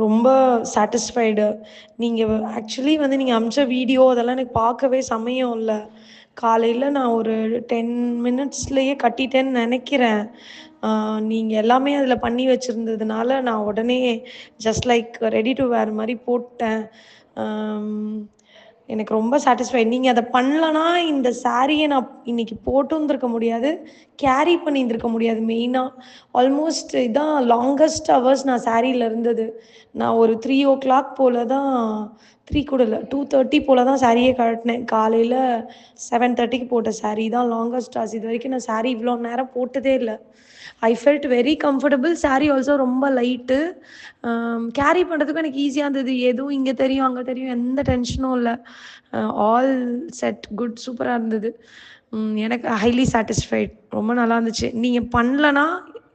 ரொம்ப சாட்டிஸ்ஃபைடு. நீங்க ஆக்சுவலி நீங்க அனுப்பிச்ச வீடியோ அதெல்லாம் எனக்கு பார்க்கவே சமயம் இல்ல. காலையில நான் ஒரு 10 மினிட்ஸ்லயே கட்டிட்டேன்னு நெனைக்கிறேன். நீங்க எல்லாமே அதில பண்ணி வச்சிருந்ததுனால, நான் உடனே ஜஸ்ட் லைக் ரெடி டூ வேர் மாரி போட்டேன். அம் எனக்கு ரொம்ப சாட்டிஸ்ஃபைட். நீங்க அத பண்ணலனா, இந்த சாரிய நான் இன்னைக்கு போட்டுருந்துருக்க முடியாது. கேரி பண்ணியிருந்திருக்க முடியாது மெயினா. ஆல்மோஸ்ட் இதான் லாங்கஸ்ட் ஹவர்ஸ் நான் சாரில இருந்தது. நான் ஒரு 3:00 போல தான் 3 கூட இல்ல 2:30 போல தான் சாரியே கழட்டினேன். காலையில 7:30க்கு போட்ட சாரி தான் லாங்கஸ்ட் ஹார்ஸ். இதுவரைக்கும் நான் சாரி இவ்வளோ நேரம் போட்டதே இல்ல. I felt very comfortable. Sorry also ரொம்ப லைட்டு. கேரி பண்ணுறதுக்கும் எனக்கு ஈஸியாக இருந்தது. எதுவும் இங்கே தெரியும், அங்கே தெரியும் எந்த டென்ஷனும் இல்ல. ஆல் செட் குட் சூப்பரா இருந்தது. எனக்கு ஹைலி சாட்டிஸ்ஃபைட். ரொம்ப நல்லா இருந்துச்சு. நீங்க பண்ணலனா,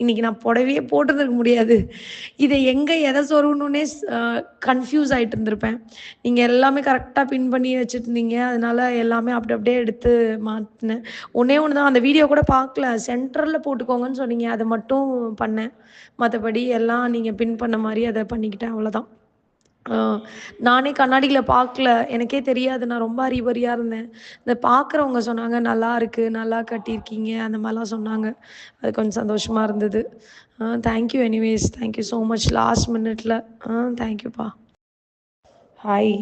இன்னைக்கு நான் புடவையே போட்டிருந்திருக்க முடியாது. இத எங்க எத சொருகணும்னே கன்ஃப்யூஸ் ஆயிட்டு இருந்திருப்பேன். நீங்க எல்லாமே கரெக்ட்டா பின் பண்ணி வச்சிருந்தீங்க. அதனால எல்லாமே அப்படி அப்படியே எடுத்து மாத்துனேன். ஒண்ணே ஒண்ணு தான் அந்த வீடியோ கூட பார்க்கல. சென்டர்ல போட்டுக்கோங்கன்னு சொன்னீங்க. அத மட்டும் பண்ணேன். மத்தபடி எல்லாம் நீங்க பின் பண்ண மாரி அத பண்ணிக்கிட்டேன் அவ்வளோதான். ஆ நானே கண்ணாடில பார்க்கல. எனக்கே தெரியாது. நான் ரொம்ப அறிபறியா இருந்தேன். இத பார்க்குறவங்க சொன்னாங்க, "நல்லா இருக்கு. நல்லா கட்டியிருக்கீங்க." அந்த மாரிலாம் சொன்னாங்க. அது கொஞ்சம் சந்தோஷமா இருந்தது. Thank you anyways. Thank you so much. Last மினிட்ல தேங்க் யூப்பா. ஹாய்.